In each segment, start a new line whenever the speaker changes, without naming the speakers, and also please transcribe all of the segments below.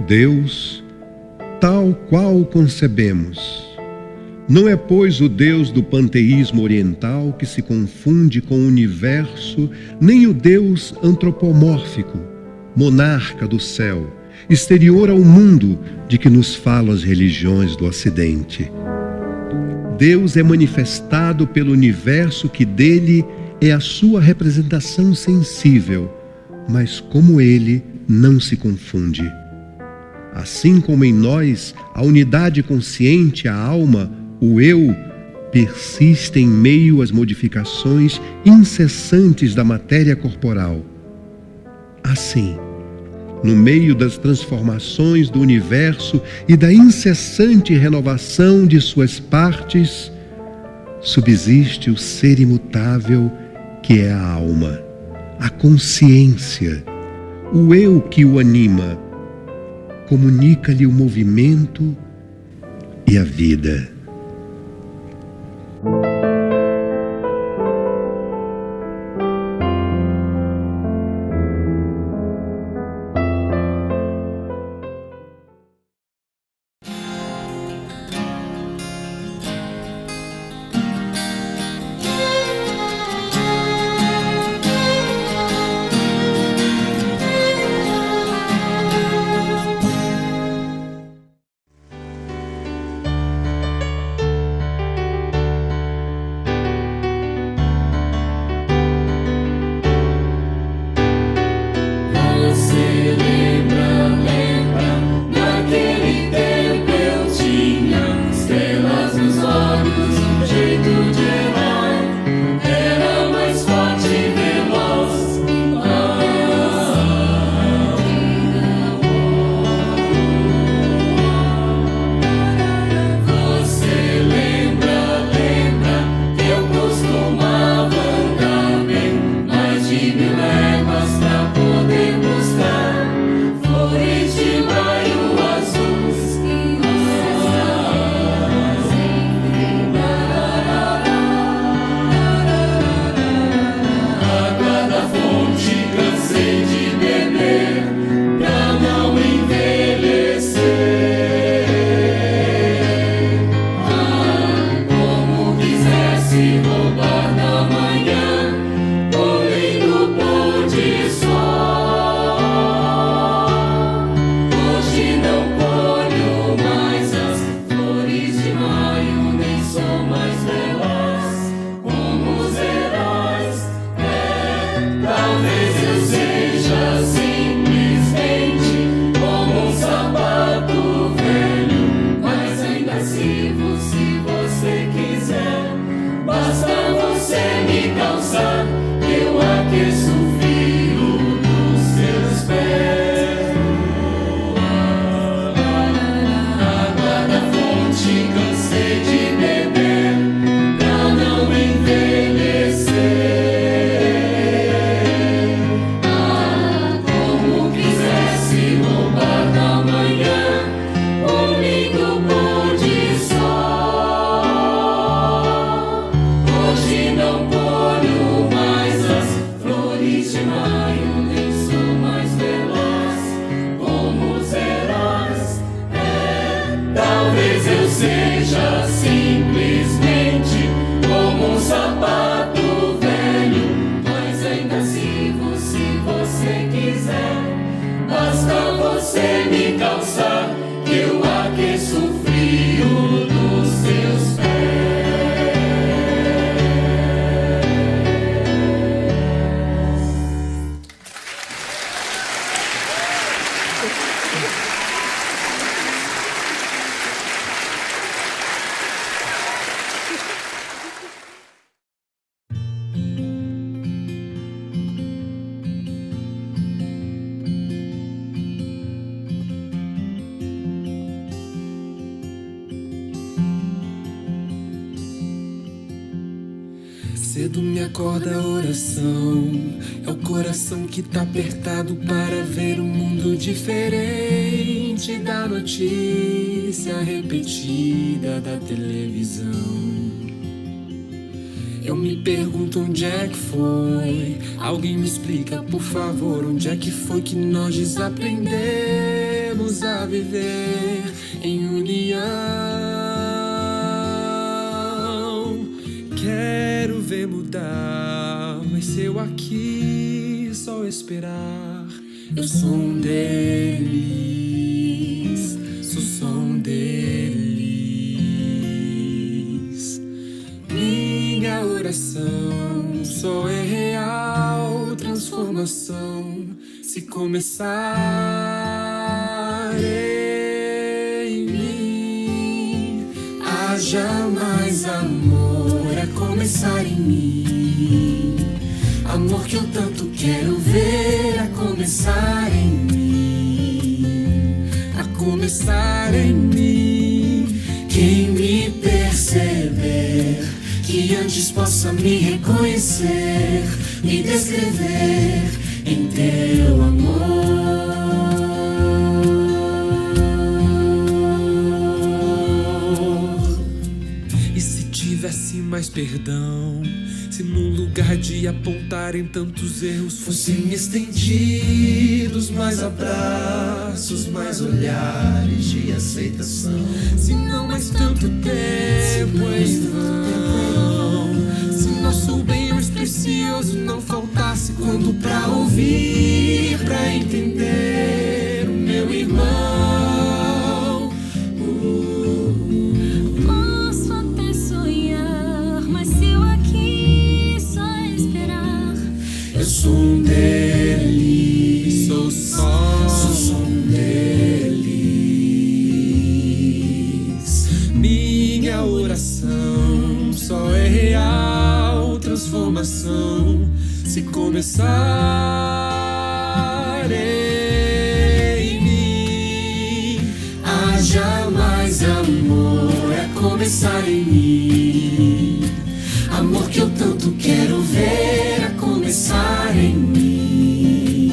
Deus, tal qual o concebemos, não é, pois, o Deus do panteísmo oriental que se confunde com o universo, nem o Deus antropomórfico, monarca do céu, exterior ao mundo de que nos falam as religiões do Ocidente. Deus é manifestado pelo universo que dele é a sua representação sensível, mas como ele não se confunde. Assim como em nós a unidade consciente, a alma, o eu, persiste em meio às modificações incessantes da matéria corporal. Assim, no meio das transformações do universo e da incessante renovação de suas partes, subsiste o ser imutável que é a alma, a consciência, o eu que o anima, comunica-lhe o movimento e a vida.
Cedo me acorda a oração, é o coração que tá apertado para ver um mundo diferente da notícia repetida da televisão. Eu me pergunto onde é que foi, alguém me explica por favor, onde é que foi que nós desaprendemos aprendemos a viver em união. Quero ver mudar, mas se eu aqui só esperar, eu sou um deles, sou só um deles. Minha oração só é real transformação se começar em mim. Haja mais amor a começar em mim. Amor que eu tanto quero ver a começar em mim. A começar em mim. Quem me perceber, que antes possa me reconhecer, me descrever em teu amor. E se tivesse mais perdão, se num lugar de apontarem tantos erros fossem estendidos mais abraços, mais olhares de aceitação. Se não mais tanto tempo em vão, se nosso bem mais precioso não faltasse quando pra ouvir, pra entender o meu irmão.
Posso até sonhar, mas se eu aqui só esperar,
Eu sou um deles, sou só um deles. Minha oração só é real transformação se começar em mim. Haja mais amor a começar em mim. Amor que eu tanto quero ver a começar em mim.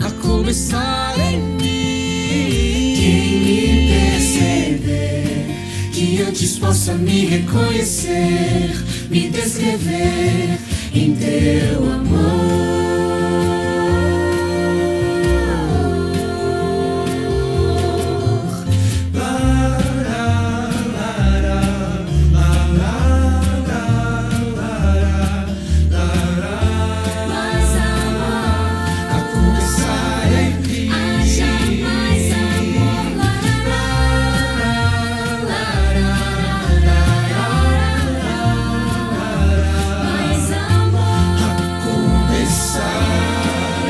A começar em mim. Quem me perceber, que antes possa me reconhecer, me descrever em teu amor.
mais amor,
A começar em mim.
haja mais amor, mais amor,
Começar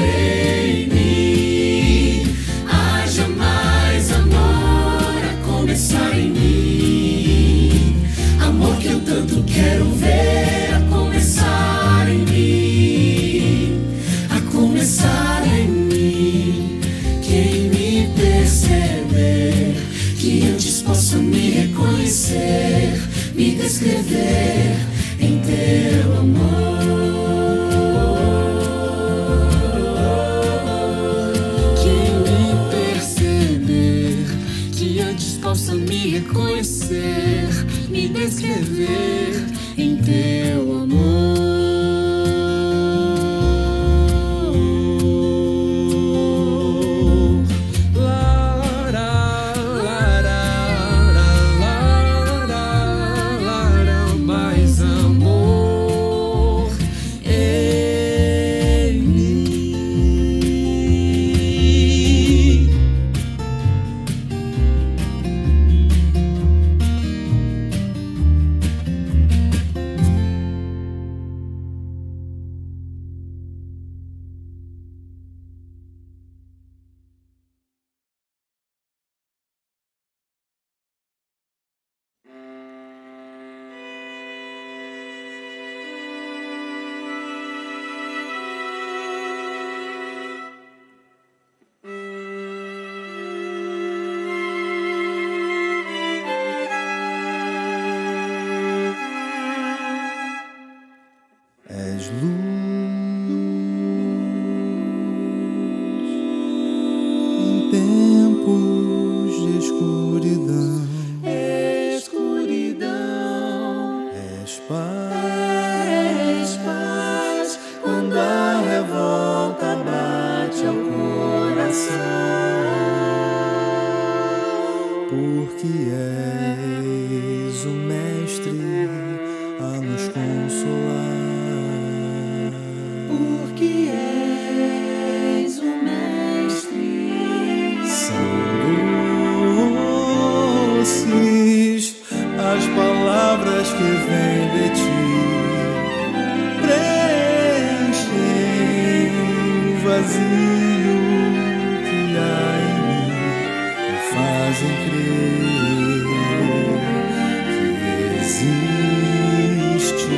em mim. Haja mais amor a começar em mim. Amor que eu tanto quero ver a começar em mim. A começar em mim. Quem me perceber, que antes possa me reconhecer, me descrever em teu amor. Quem me perceber, que antes possa me reconhecer, me descrever em teu amor. Mais amor em mim.
porque és o Mestre a nos consolar.
Porque és o Mestre.
São doces as palavras que vêm de ti, preenchem o vazio que há em mim e fazem crer que existe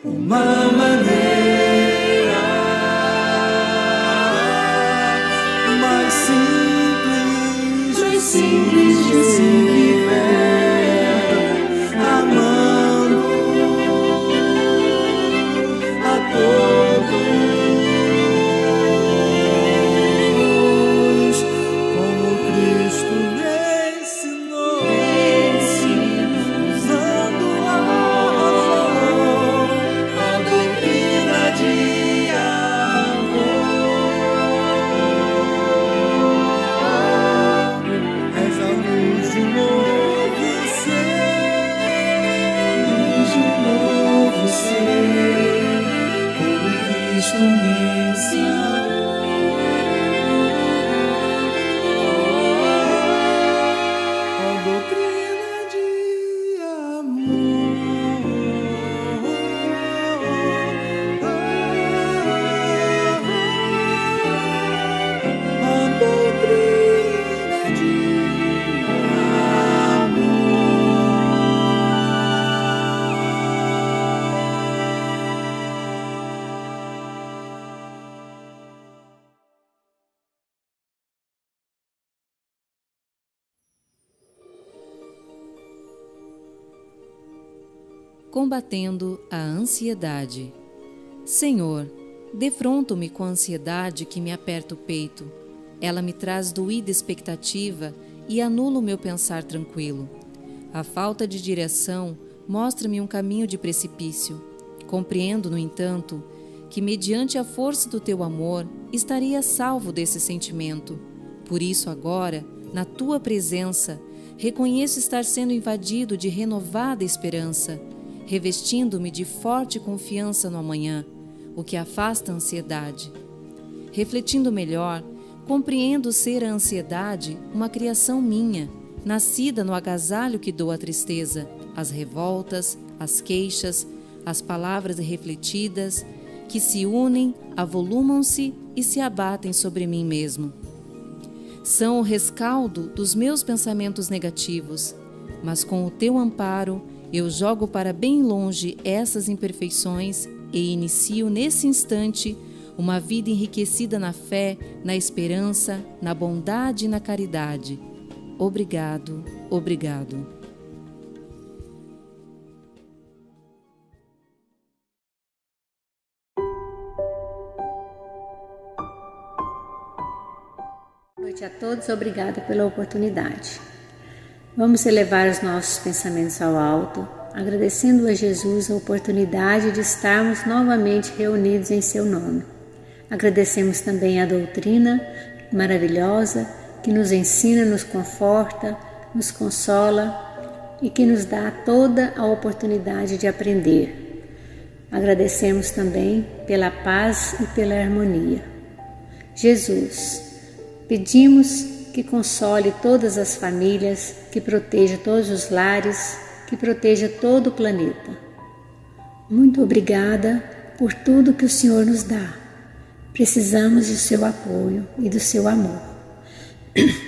uma maneira mais simples de se viver, amando a todos, como Cristo ensinou, usando a doutrina de amor. És a luz de um novo ser, como Cristo me ensinou. A doutrina de amor. A doutrina de
Combatendo a ansiedade. Senhor, defronto-me com a ansiedade que me aperta o peito. Ela me traz doída expectativa e anula o meu pensar tranquilo. A falta de direção mostra-me um caminho de precipício. Compreendo, no entanto, que mediante a força do teu amor estaria salvo desse sentimento. Por isso agora, na tua presença, reconheço estar sendo invadido de renovada esperança, revestindo-me de forte confiança no amanhã, o que afasta a ansiedade. Refletindo melhor, compreendo ser a ansiedade uma criação minha, nascida no agasalho que dou à tristeza, as revoltas, as queixas, as palavras refletidas, que se unem, avolumam-se e se abatem sobre mim mesmo. São o rescaldo dos meus pensamentos negativos, mas com o teu amparo eu jogo para bem longe essas imperfeições e inicio nesse instante uma vida enriquecida na fé, na esperança, na bondade e na caridade. Obrigado, obrigado.
Boa noite a todos, obrigada pela oportunidade. Vamos elevar os nossos pensamentos ao alto, agradecendo a Jesus a oportunidade de estarmos novamente reunidos em seu nome. Agradecemos também a doutrina maravilhosa que nos ensina, nos conforta, nos consola e que nos dá toda a oportunidade de aprender. Agradecemos também pela paz e pela harmonia. Jesus, pedimos que console todas as famílias, que proteja todos os lares, que proteja todo o planeta. Muito obrigada por tudo que o Senhor nos dá. Precisamos do seu apoio e do seu amor.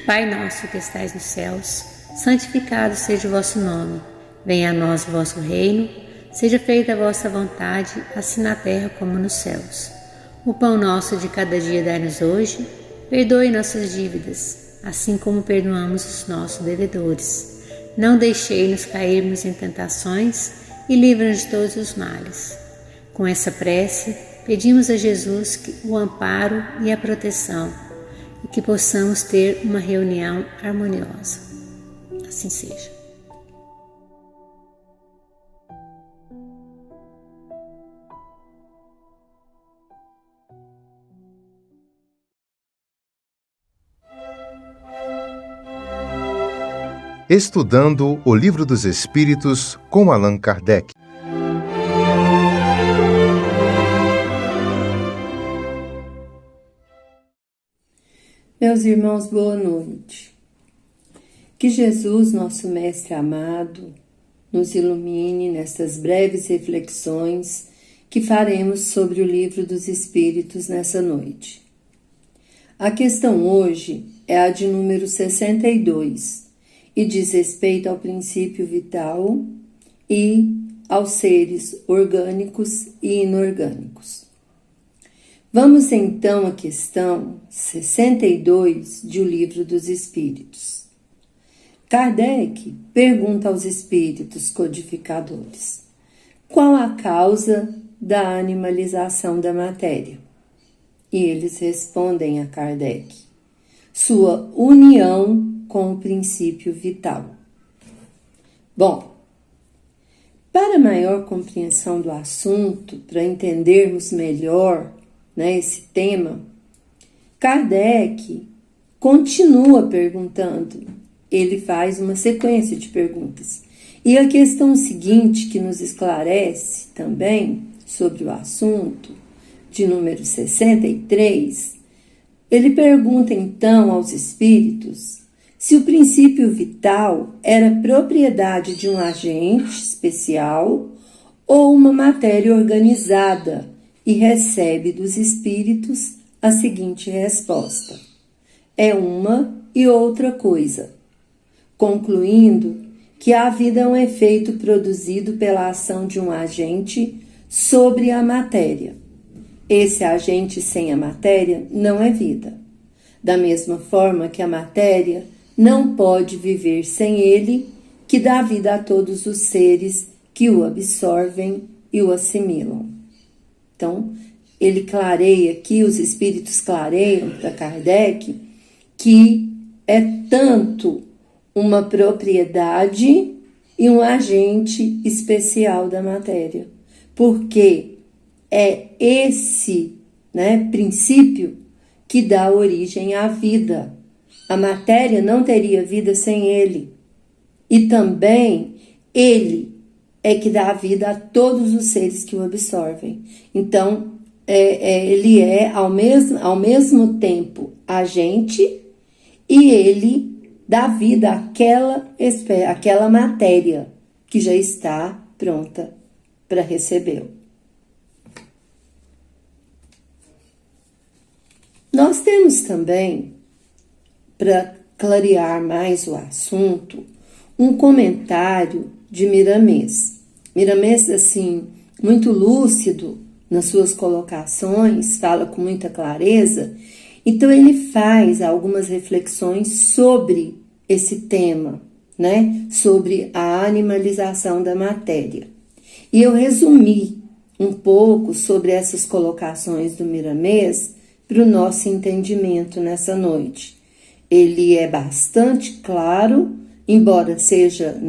Pai nosso que estais nos céus, santificado seja o vosso nome. Venha a nós o vosso reino, seja feita a vossa vontade, assim na terra como nos céus. O pão nosso de cada dia dai-nos hoje, perdoe nossas dívidas, assim como perdoamos os nossos devedores. Não deixei-nos cairmos em tentações e livra-nos de todos os males. Com essa prece, pedimos a Jesus o amparo e a proteção e que possamos ter uma reunião harmoniosa. Assim seja.
Estudando o Livro dos Espíritos com Allan Kardec.
Meus irmãos, boa noite. Que Jesus, nosso Mestre amado, nos ilumine nestas breves reflexões que faremos sobre o Livro dos Espíritos nessa noite. A questão hoje é a de número 62 e diz respeito ao princípio vital e aos seres orgânicos e inorgânicos. Vamos então à questão 62 de O Livro dos Espíritos. Kardec pergunta aos espíritos codificadores: qual a causa da animalização da matéria? E eles respondem a Kardec: sua união com o princípio vital. Bom, para maior compreensão do assunto, para entendermos melhor esse tema, Kardec continua perguntando. Ele faz uma sequência de perguntas. E a questão seguinte, que nos esclarece também sobre o assunto, de número 63, ele pergunta então aos espíritos se o princípio vital era propriedade de um agente especial ou uma matéria organizada, e recebe dos espíritos a seguinte resposta: é uma e outra coisa, concluindo que a vida é um efeito produzido pela ação de um agente sobre a matéria. Esse agente sem a matéria não é vida, da mesma forma que a matéria não pode viver sem ele, que dá vida a todos os seres que o absorvem e o assimilam. Então, ele clareia aqui, os espíritos clareiam para Kardec, que é tanto uma propriedade e um agente especial da matéria, porque é esse princípio que dá origem à vida. A matéria não teria vida sem ele, e também ele é que dá vida a todos os seres que o absorvem. Então, ele é ao mesmo tempo agente, e ele dá vida àquela matéria que já está pronta para recebê-lo. Nós temos também, para clarear mais o assunto, um comentário de Miramês. Miramês, assim, muito lúcido nas suas colocações, fala com muita clareza. Então, ele faz algumas reflexões sobre esse tema, sobre a animalização da matéria. E eu resumi um pouco sobre essas colocações do Miramês para o nosso entendimento nessa noite. Ele é bastante claro, embora seja,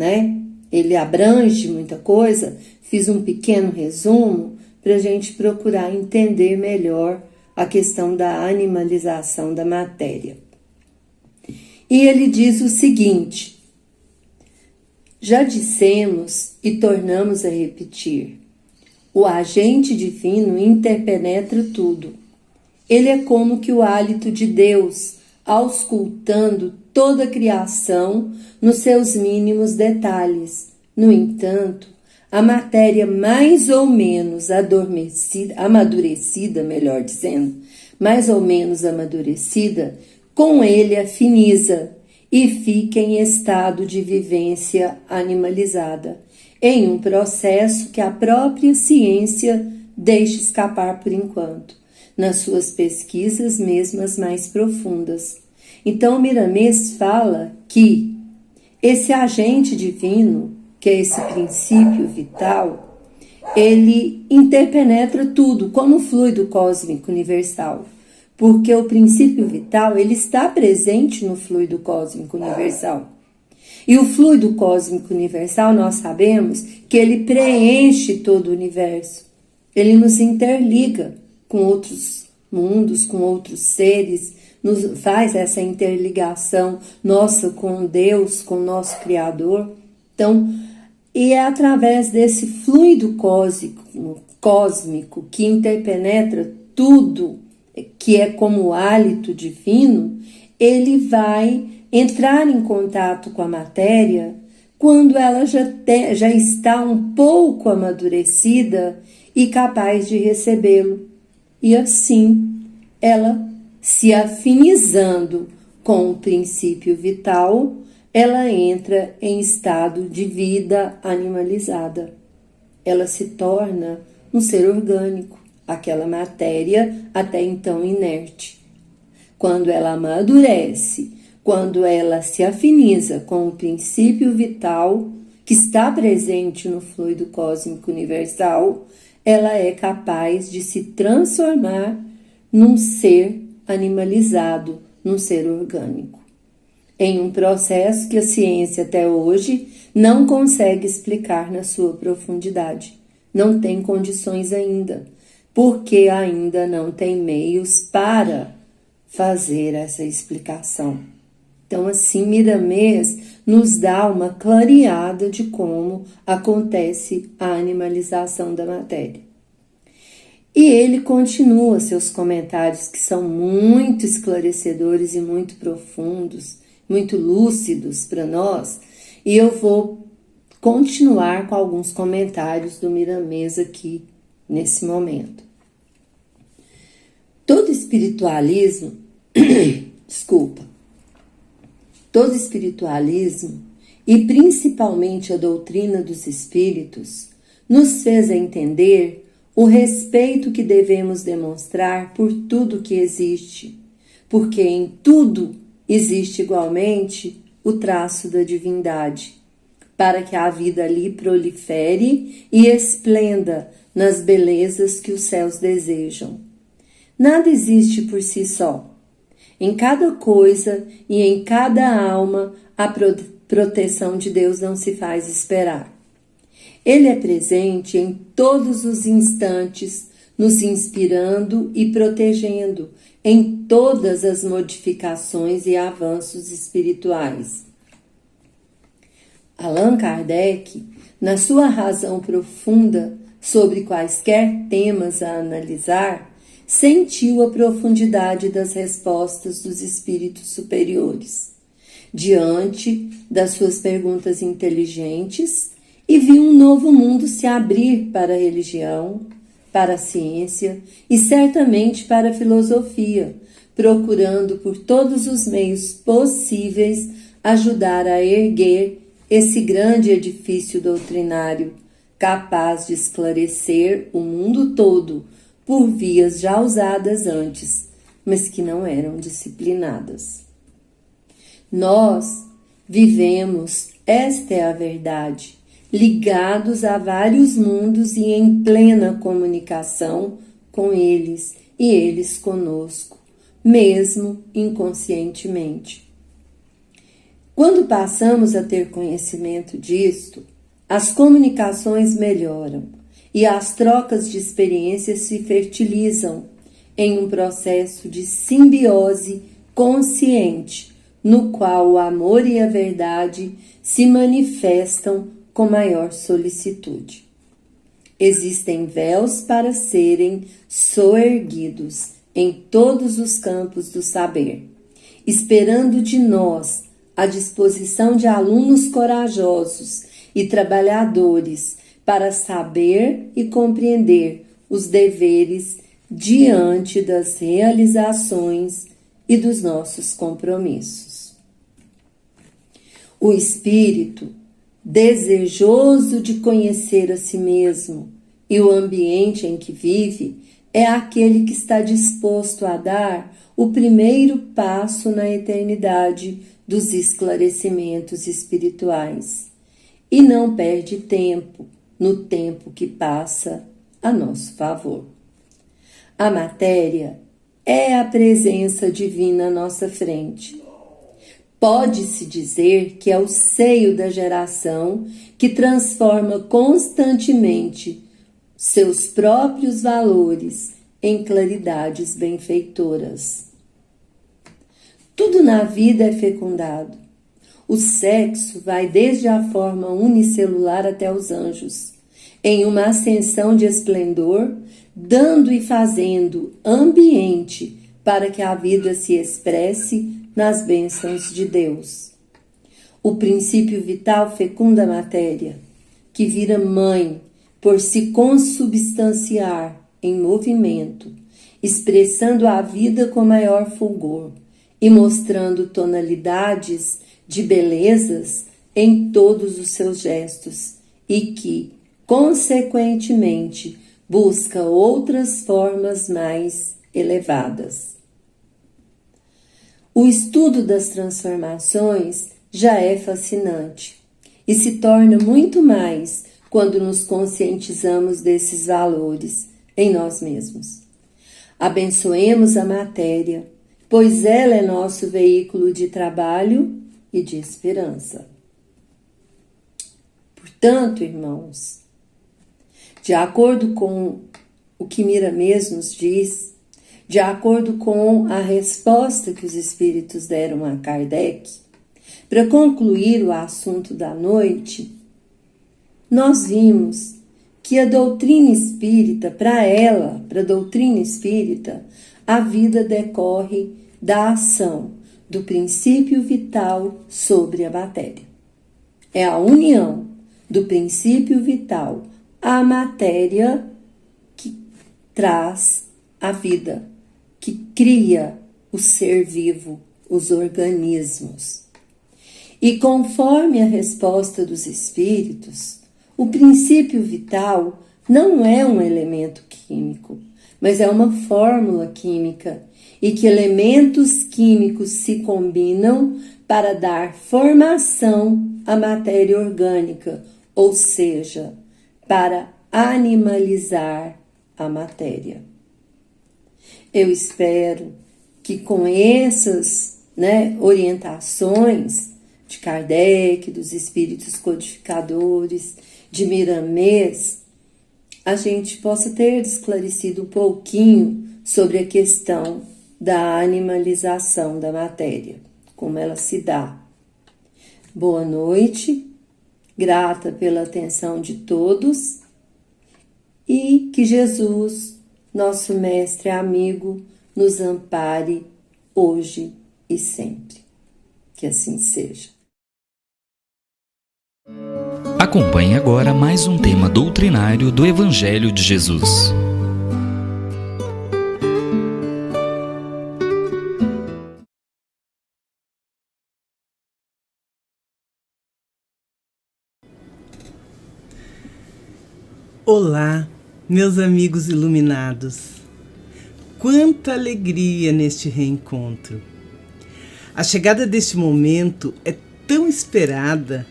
ele abrange muita coisa. Fiz um pequeno resumo para a gente procurar entender melhor a questão da animalização da matéria. E ele diz o seguinte: já dissemos e tornamos a repetir, o agente divino interpenetra tudo. Ele é como que o hálito de Deus, auscultando toda a criação nos seus mínimos detalhes. No entanto, a matéria mais ou menos amadurecida, com ele afiniza e fica em estado de vivência animalizada, em um processo que a própria ciência deixa escapar por enquanto, nas suas pesquisas mesmo as mais profundas. Então, Miramês fala que esse agente divino, que é esse princípio vital, ele interpenetra tudo, como o fluido cósmico universal, porque o princípio vital, ele está presente no fluido cósmico universal. E o fluido cósmico universal, nós sabemos que ele preenche todo o universo, ele nos interliga com outros mundos, com outros seres, faz essa interligação nossa com Deus, com o nosso Criador. Então, e é através desse fluido cósmico que interpenetra tudo, que é como o hálito divino, ele vai entrar em contato com a matéria quando ela já está um pouco amadurecida e capaz de recebê-lo. E assim, ela se afinizando com o princípio vital, ela entra em estado de vida animalizada. Ela se torna um ser orgânico, aquela matéria até então inerte. Quando ela amadurece, quando ela se afiniza com o princípio vital que está presente no fluido cósmico universal, ela é capaz de se transformar num ser animalizado, num ser orgânico. Em um processo que a ciência até hoje não consegue explicar na sua profundidade. Não tem condições ainda, porque ainda não tem meios para fazer essa explicação. Então, assim, Miramês nos dá uma clareada de como acontece a animalização da matéria. E ele continua seus comentários, que são muito esclarecedores e muito profundos, muito lúcidos para nós, e eu vou continuar com alguns comentários do Miramês aqui nesse momento. Todo espiritualismo, todo espiritualismo e principalmente a doutrina dos espíritos nos fez entender o respeito que devemos demonstrar por tudo que existe, porque em tudo existe igualmente o traço da divindade, para que a vida ali prolifere e esplenda nas belezas que os céus desejam. Nada existe por si só. Em cada coisa e em cada alma, a proteção de Deus não se faz esperar. Ele é presente em todos os instantes, nos inspirando e protegendo em todas as modificações e avanços espirituais. Allan Kardec, na sua razão profunda sobre quaisquer temas a analisar, sentiu a profundidade das respostas dos espíritos superiores, diante das suas perguntas inteligentes, e viu um novo mundo se abrir para a religião, para a ciência e certamente para a filosofia, procurando por todos os meios possíveis ajudar a erguer esse grande edifício doutrinário, capaz de esclarecer o mundo todo por vias já usadas antes, mas que não eram disciplinadas. Nós vivemos, esta é a verdade, ligados a vários mundos e em plena comunicação com eles e eles conosco, mesmo inconscientemente. Quando passamos a ter conhecimento disto, as comunicações melhoram e as trocas de experiências se fertilizam em um processo de simbiose consciente, no qual o amor e a verdade se manifestam com maior solicitude. Existem véus para serem soerguidos em todos os campos do saber, esperando de nós a disposição de alunos corajosos e trabalhadores para saber e compreender os deveres diante das realizações e dos nossos compromissos. O espírito, desejoso de conhecer a si mesmo e o ambiente em que vive, é aquele que está disposto a dar o primeiro passo na eternidade dos esclarecimentos espirituais e não perde tempo no tempo que passa a nosso favor. A matéria é a presença divina à nossa frente. Pode-se dizer que é o seio da geração que transforma constantemente seus próprios valores em claridades benfeitoras. Tudo na vida é fecundado. O sexo vai desde a forma unicelular até os anjos, em uma ascensão de esplendor, dando e fazendo ambiente para que a vida se expresse nas bênçãos de Deus. O princípio vital fecunda a matéria, que vira mãe por se consubstanciar em movimento, expressando a vida com maior fulgor e mostrando tonalidades de belezas em todos os seus gestos e que, consequentemente, busca outras formas mais elevadas. O estudo das transformações já é fascinante e se torna muito mais quando nos conscientizamos desses valores em nós mesmos. Abençoemos a matéria, pois ela é nosso veículo de trabalho e de esperança. Portanto, irmãos, de acordo com o que Miramês nos diz, de acordo com a resposta que os espíritos deram a Kardec, para concluir o assunto da noite, nós vimos que a doutrina espírita, para a doutrina espírita, a vida decorre da ação do princípio vital sobre a matéria. É a união do princípio vital à matéria que traz a vida, que cria o ser vivo, os organismos. E conforme a resposta dos espíritos, o princípio vital não é um elemento químico, mas é uma fórmula química, e que elementos químicos se combinam para dar formação à matéria orgânica, ou seja, para animalizar a matéria. Eu espero que com essas orientações de Kardec, dos espíritos codificadores, de Miramês, a gente possa ter esclarecido um pouquinho sobre a questão da animalização da matéria, como ela se dá. Boa noite, grata pela atenção de todos e que Jesus, nosso mestre e amigo, nos ampare hoje e sempre. Que assim seja.
Acompanhe agora mais um tema doutrinário do Evangelho de Jesus.
Olá, meus amigos iluminados. Quanta alegria neste reencontro. A chegada deste momento é tão esperada,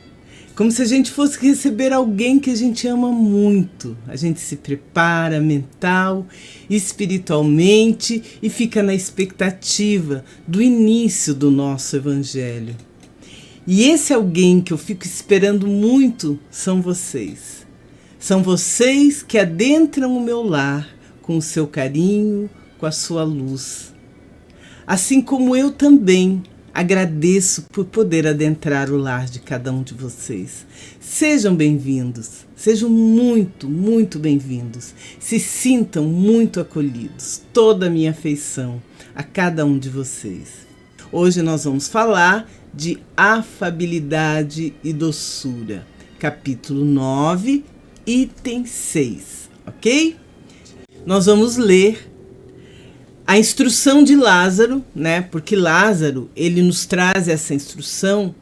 como se a gente fosse receber alguém que a gente ama muito. A gente se prepara mental e espiritualmente e fica na expectativa do início do nosso Evangelho. E esse alguém que eu fico esperando muito são vocês. São vocês que adentram o meu lar com o seu carinho, com a sua luz. Assim como eu também agradeço por poder adentrar o lar de cada um de vocês. Sejam bem-vindos, sejam muito, muito bem-vindos. Se sintam muito acolhidos. Toda a minha afeição a cada um de vocês. Hoje nós vamos falar de afabilidade e doçura. Capítulo 9, item 6, ok? Nós vamos ler a instrução de Lázaro, porque Lázaro, ele nos traz essa instrução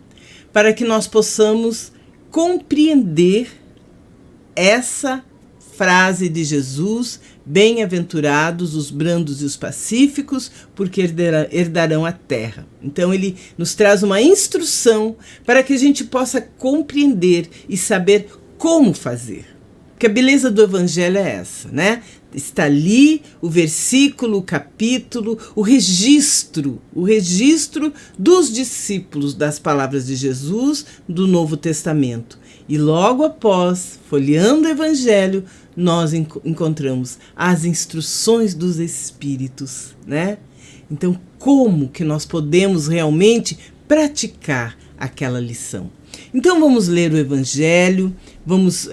para que nós possamos compreender essa frase de Jesus: bem-aventurados os brandos e os pacíficos, porque herdarão a terra. Então ele nos traz uma instrução para que a gente possa compreender e saber como fazer. Porque a beleza do Evangelho é essa, Está ali o versículo, o capítulo, o registro dos discípulos das palavras de Jesus do Novo Testamento. E logo após, folheando o Evangelho, nós encontramos as instruções dos Espíritos, Então, como que nós podemos realmente praticar aquela lição? Então, vamos ler o Evangelho, vamos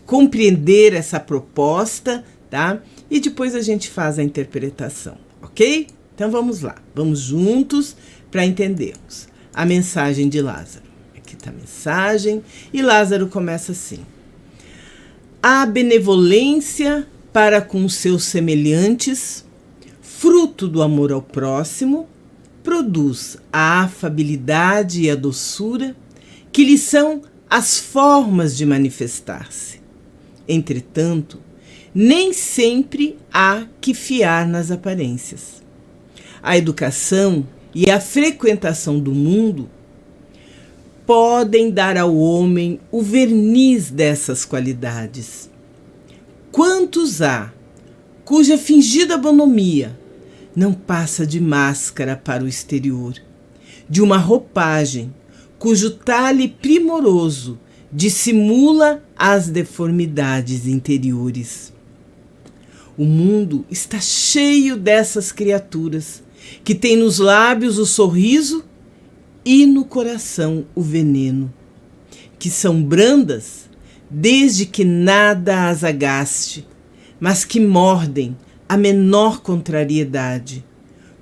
compreender essa proposta, tá? E depois a gente faz a interpretação, ok? Então, vamos lá. Vamos juntos para entendermos a mensagem de Lázaro. Aqui está a mensagem. E Lázaro começa assim. A benevolência para com os seus semelhantes, fruto do amor ao próximo, produz a afabilidade e a doçura, que lhe são as formas de manifestar-se. Entretanto, nem sempre há que fiar nas aparências. A educação e a frequentação do mundo podem dar ao homem o verniz dessas qualidades. Quantos há cuja fingida bonomia não passa de máscara para o exterior, de uma roupagem cujo talhe primoroso dissimula as deformidades interiores. O mundo está cheio dessas criaturas que têm nos lábios o sorriso e no coração o veneno, que são brandas desde que nada as agaste, mas que mordem a menor contrariedade,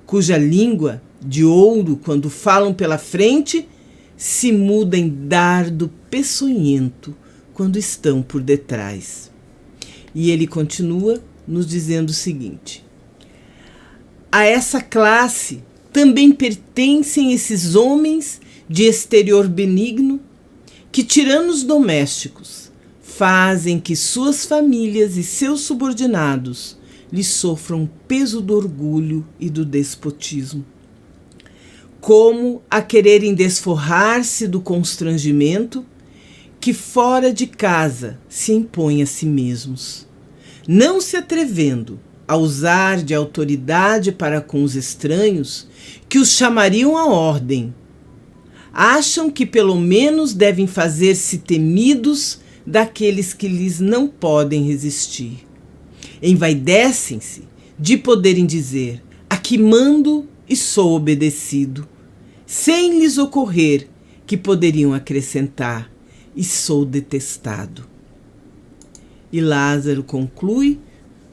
cuja língua, de ouro, quando falam pela frente, se muda em dardo peçonhento quando estão por detrás. E ele continua nos dizendo o seguinte: a essa classe também pertencem esses homens de exterior benigno que, tiranos domésticos, fazem que suas famílias e seus subordinados lhes sofram o peso do orgulho e do despotismo. Como a quererem desforrar-se do constrangimento que fora de casa se impõe a si mesmos, não se atrevendo a usar de autoridade para com os estranhos que os chamariam à ordem. Acham que pelo menos devem fazer-se temidos daqueles que lhes não podem resistir. Envaidecem-se de poderem dizer: aqui mando e sou obedecido, sem lhes ocorrer que poderiam acrescentar: e sou detestado. E Lázaro conclui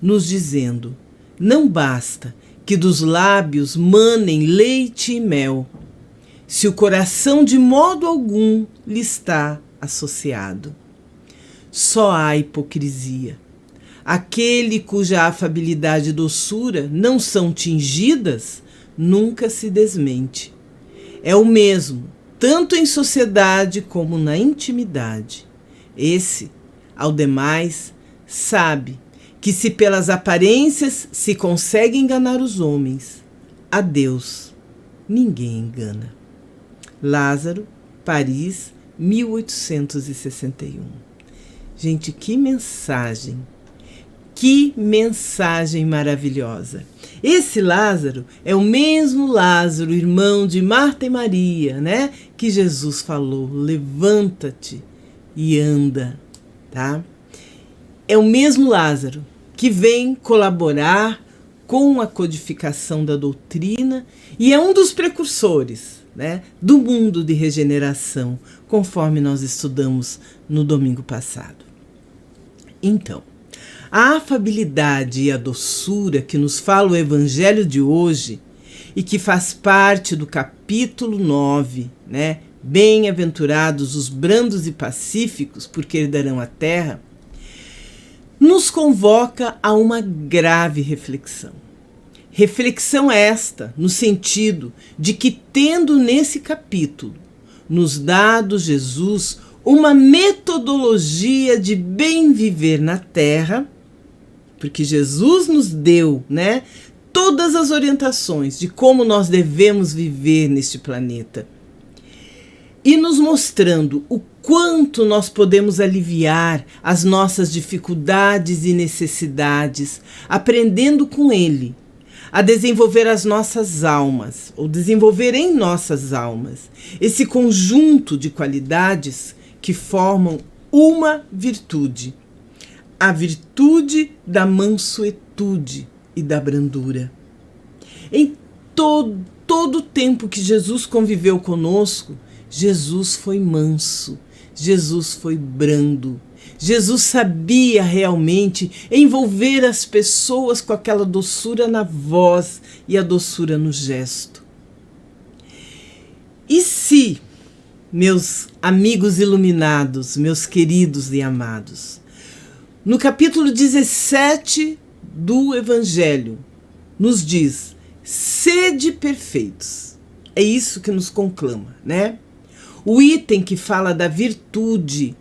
nos dizendo: não basta que dos lábios manem leite e mel, se o coração de modo algum lhe está associado. Só há hipocrisia. Aquele cuja afabilidade e doçura não são tingidas, nunca se desmente. É o mesmo, tanto em sociedade como na intimidade. Esse, ao demais, sabe que se pelas aparências se consegue enganar os homens, a Deus ninguém engana. Lázaro, Paris, 1861. Gente, que mensagem maravilhosa. Esse Lázaro é o mesmo Lázaro, irmão de Marta e Maria, né? Que Jesus falou: levanta-te e anda, tá? É o mesmo Lázaro que vem colaborar com a codificação da doutrina e é um dos precursores, né, do mundo de regeneração, conforme nós estudamos no domingo passado. Então, a afabilidade e a doçura que nos fala o Evangelho de hoje e que faz parte do capítulo 9, né? Bem-aventurados os brandos e pacíficos, porque herdarão a terra, nos convoca a uma grave reflexão. Reflexão esta no sentido de que, tendo nesse capítulo nos dado Jesus uma metodologia de bem viver na terra, porque Jesus nos deu, né, todas as orientações de como nós devemos viver neste planeta, e nos mostrando o quanto nós podemos aliviar as nossas dificuldades e necessidades, aprendendo com Ele a desenvolver as nossas almas, ou desenvolver em nossas almas, esse conjunto de qualidades que formam uma virtude, a virtude da mansuetude e da brandura. Em todo o tempo que Jesus conviveu conosco, Jesus foi manso, Jesus foi brando. Jesus sabia realmente envolver as pessoas com aquela doçura na voz e a doçura no gesto. E se, meus amigos iluminados, meus queridos e amados, no capítulo 17 do Evangelho, nos diz: sede perfeitos. É isso que nos conclama, né? O item que fala da virtude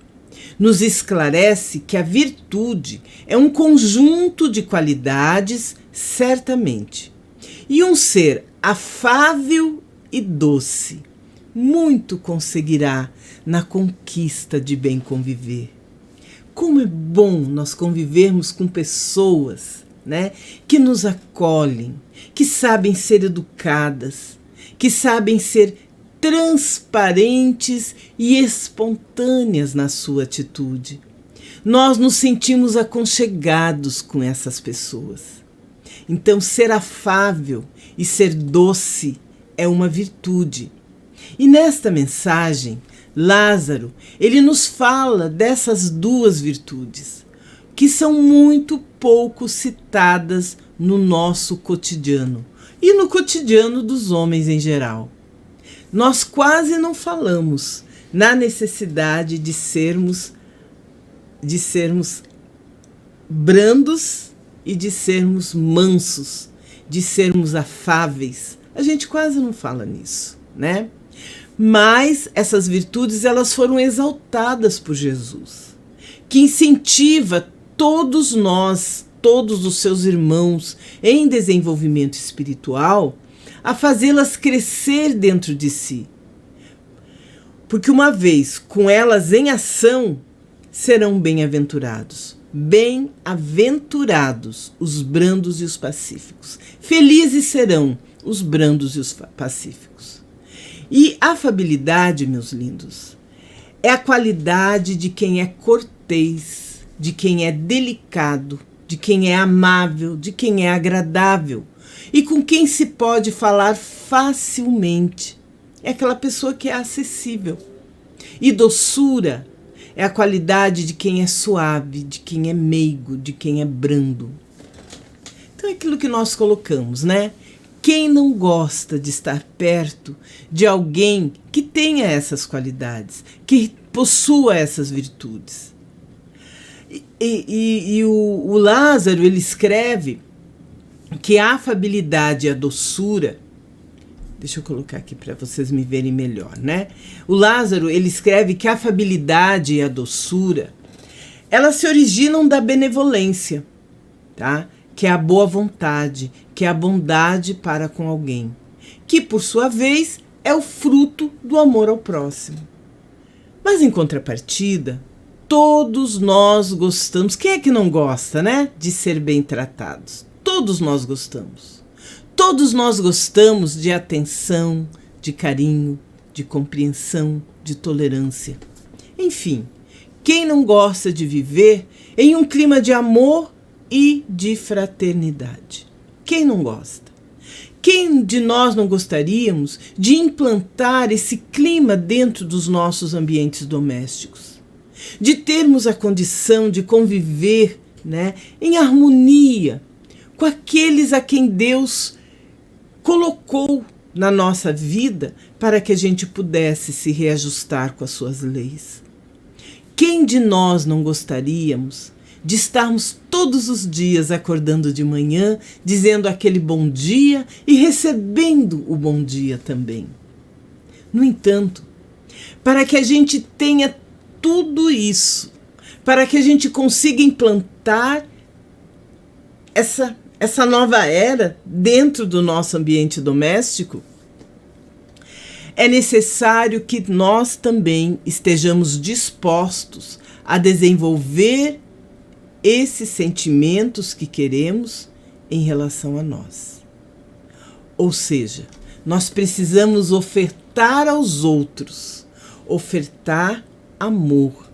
nos esclarece que a virtude é um conjunto de qualidades, certamente, e um ser afável e doce muito conseguirá na conquista de bem conviver. Como é bom nós convivermos com pessoas, né, que nos acolhem, que sabem ser educadas, que sabem ser transparentes e espontâneas na sua atitude. Nós nos sentimos aconchegados com essas pessoas. Então, ser afável e ser doce é uma virtude. E nesta mensagem, Lázaro, ele nos fala dessas duas virtudes, que são muito pouco citadas no nosso cotidiano e no cotidiano dos homens em geral. Nós quase não falamos na necessidade de sermos brandos e de sermos mansos, de sermos afáveis. A gente quase não fala nisso, né? Mas essas virtudes, elas foram exaltadas por Jesus, que incentiva todos nós, todos os seus irmãos em desenvolvimento espiritual, a fazê-las crescer dentro de si. Porque uma vez com elas em ação, serão bem-aventurados. Bem-aventurados os brandos e os pacíficos. Felizes serão os brandos e os pacíficos. E afabilidade, meus lindos, é a qualidade de quem é cortês, de quem é delicado, de quem é amável, de quem é agradável e com quem se pode falar facilmente. É aquela pessoa que é acessível. E doçura é a qualidade de quem é suave, de quem é meigo, de quem é brando. Então é aquilo que nós colocamos, né? Quem não gosta de estar perto de alguém que tenha essas qualidades, que possua essas virtudes? E o Lázaro, ele escreve que a afabilidade e a doçura, deixa eu colocar aqui para vocês me verem melhor, né? O Lázaro, ele escreve que a afabilidade e a doçura, elas se originam da benevolência, tá? Que é a boa vontade, que é a bondade para com alguém, que por sua vez é o fruto do amor ao próximo. Mas em contrapartida, todos nós gostamos, quem é que não gosta, né? De ser bem tratados. Todos nós gostamos. Todos nós gostamos de atenção, de carinho, de compreensão, de tolerância. Enfim, quem não gosta de viver em um clima de amor e de fraternidade? Quem não gosta? Quem de nós não gostaríamos de implantar esse clima dentro dos nossos ambientes domésticos? De termos a condição de conviver, né, em harmonia com aqueles a quem Deus colocou na nossa vida para que a gente pudesse se reajustar com as suas leis. Quem de nós não gostaríamos de estarmos todos os dias acordando de manhã, dizendo aquele bom dia e recebendo o bom dia também? No entanto, para que a gente tenha tudo isso, para que a gente consiga implantar essa nova era dentro do nosso ambiente doméstico, é necessário que nós também estejamos dispostos a desenvolver esses sentimentos que queremos em relação a nós. Ou seja, nós precisamos ofertar aos outros, ofertar amor,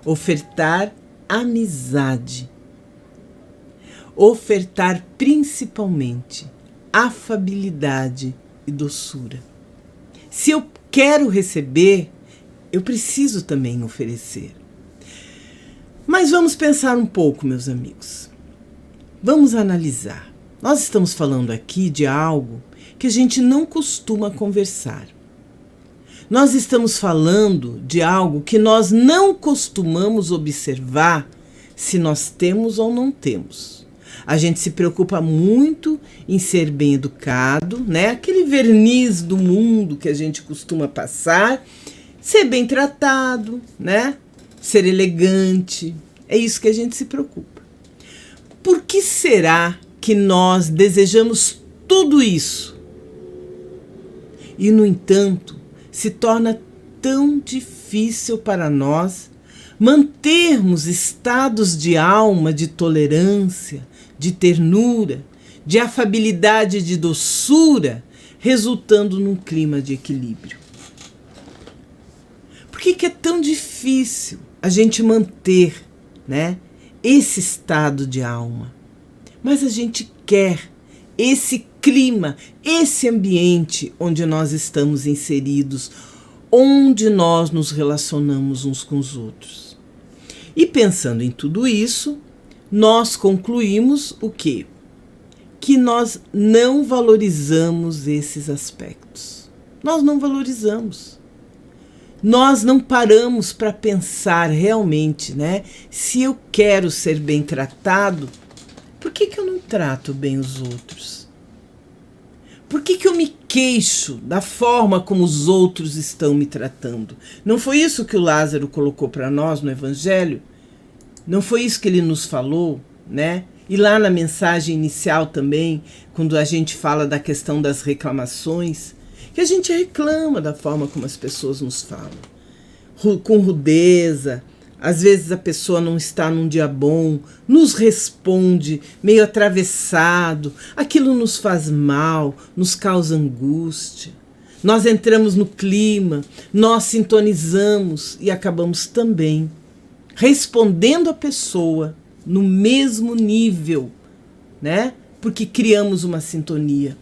ofertar amizade, ofertar principalmente afabilidade e doçura. Se eu quero receber, eu preciso também oferecer. Mas vamos pensar um pouco, meus amigos. Vamos analisar. Nós estamos falando aqui de algo que a gente não costuma conversar. Nós estamos falando de algo que nós não costumamos observar se nós temos ou não temos. A gente se preocupa muito em ser bem educado, né? Aquele verniz do mundo que a gente costuma passar, ser bem tratado, né? Ser elegante. É isso que a gente se preocupa. Por que será que nós desejamos tudo isso? E, no entanto, se torna tão difícil para nós mantermos estados de alma, de tolerância, de ternura, de afabilidade e de doçura, resultando num clima de equilíbrio. Por que é tão difícil a gente manter, né, esse estado de alma? Mas a gente quer esse clima, esse ambiente onde nós estamos inseridos, onde nós nos relacionamos uns com os outros. E pensando em tudo isso, nós concluímos o quê? Que nós não valorizamos esses aspectos. Nós não valorizamos. Nós não paramos para pensar realmente, né? Se eu quero ser bem tratado, por que eu não trato bem os outros? Por que eu me queixo da forma como os outros estão me tratando? Não foi isso que o Lázaro colocou para nós no Evangelho? Não foi isso que ele nos falou, né? E lá na mensagem inicial também, quando a gente fala da questão das reclamações, que a gente reclama da forma como as pessoas nos falam, com rudeza. Às vezes a pessoa não está num dia bom, nos responde meio atravessado, aquilo nos faz mal, nos causa angústia. Nós entramos no clima, nós sintonizamos e acabamos também respondendo a pessoa no mesmo nível, né? Porque criamos uma sintonia.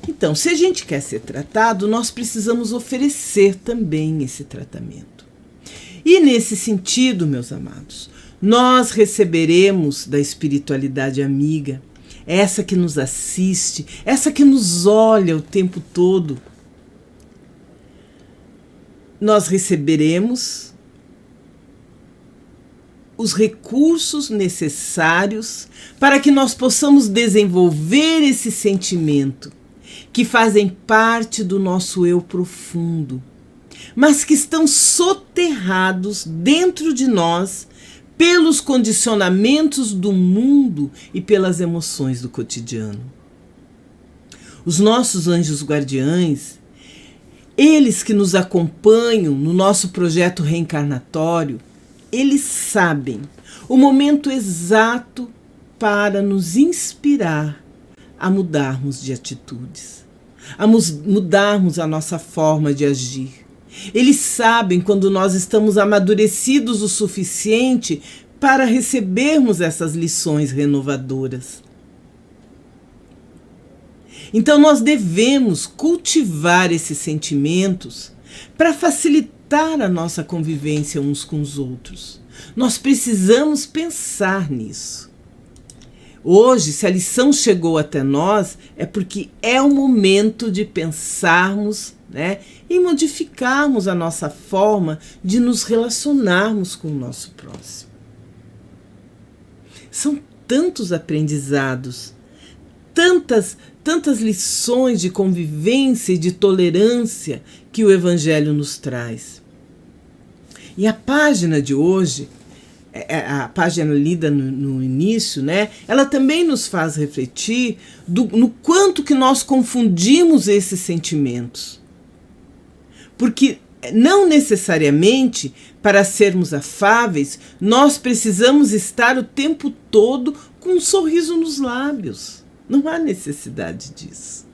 Então, se a gente quer ser tratado, nós precisamos oferecer também esse tratamento. E nesse sentido, meus amados, nós receberemos da espiritualidade amiga, essa que nos assiste, essa que nos olha o tempo todo. Nós receberemos os recursos necessários para que nós possamos desenvolver esse sentimento que fazem parte do nosso eu profundo, mas que estão soterrados dentro de nós pelos condicionamentos do mundo e pelas emoções do cotidiano. Os nossos anjos guardiães, eles que nos acompanham no nosso projeto reencarnatório, eles sabem o momento exato para nos inspirar a mudarmos de atitudes, a mudarmos a nossa forma de agir. Eles sabem quando nós estamos amadurecidos o suficiente para recebermos essas lições renovadoras. Então nós devemos cultivar esses sentimentos para facilitar a nossa convivência uns com os outros. Nós precisamos pensar nisso. Hoje, se a lição chegou até nós, é porque é o momento de pensarmos, né, e modificarmos a nossa forma de nos relacionarmos com o nosso próximo. São tantos aprendizados, tantas lições de convivência e de tolerância que o Evangelho nos traz. E a página de hoje, a página lida no início, né, ela também nos faz refletir no quanto que nós confundimos esses sentimentos. Porque não necessariamente, para sermos afáveis, nós precisamos estar o tempo todo com um sorriso nos lábios. Não há necessidade disso.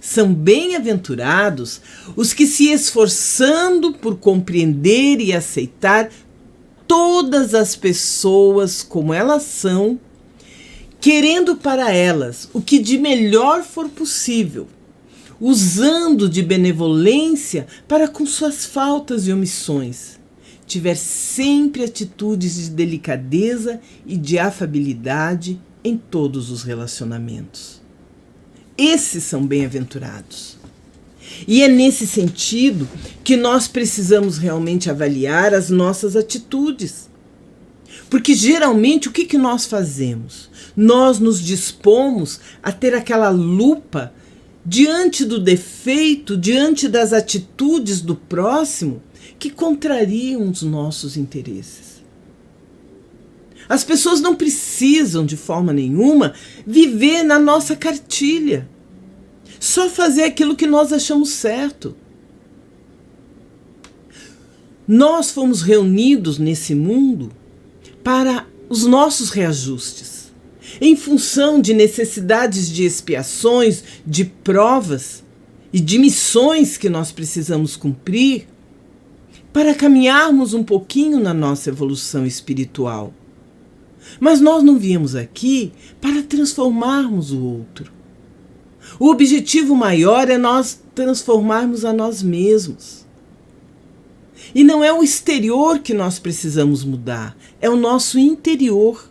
São bem-aventurados os que, se esforçando por compreender e aceitar todas as pessoas como elas são, querendo para elas o que de melhor for possível, usando de benevolência para com suas faltas e omissões, tiver sempre atitudes de delicadeza e de afabilidade em todos os relacionamentos. Esses são bem-aventurados. E é nesse sentido que nós precisamos realmente avaliar as nossas atitudes. Porque geralmente o que nós fazemos? Nós nos dispomos a ter aquela lupa diante do defeito, diante das atitudes do próximo que contrariam os nossos interesses. As pessoas não precisam, de forma nenhuma, viver na nossa cartilha. Só fazer aquilo que nós achamos certo. Nós fomos reunidos nesse mundo para os nossos reajustes, em função de necessidades de expiações, de provas e de missões que nós precisamos cumprir para caminharmos um pouquinho na nossa evolução espiritual. Mas nós não viemos aqui para transformarmos o outro. O objetivo maior é nós transformarmos a nós mesmos. E não é o exterior que nós precisamos mudar, é o nosso interior.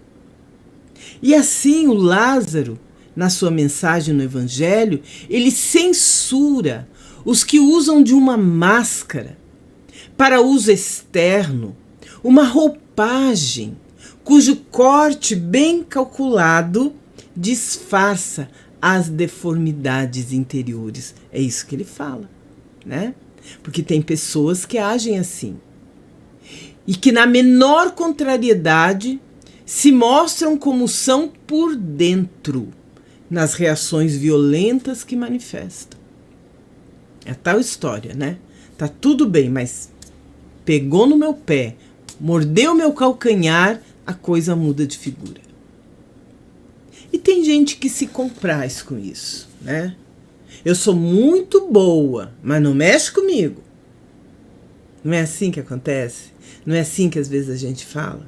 E assim o Lázaro, na sua mensagem no Evangelho, ele censura os que usam de uma máscara para uso externo, uma roupagem cujo corte bem calculado disfarça as deformidades interiores. É isso que ele fala, né? Porque tem pessoas que agem assim e que na menor contrariedade se mostram como são por dentro, nas reações violentas que manifestam. É tal história, né? Tá tudo bem, mas pegou no meu pé, mordeu meu calcanhar, a coisa muda de figura. E tem gente que se compraz com isso, né? Eu sou muito boa, mas não mexe comigo. Não é assim que acontece? Não é assim que às vezes a gente fala?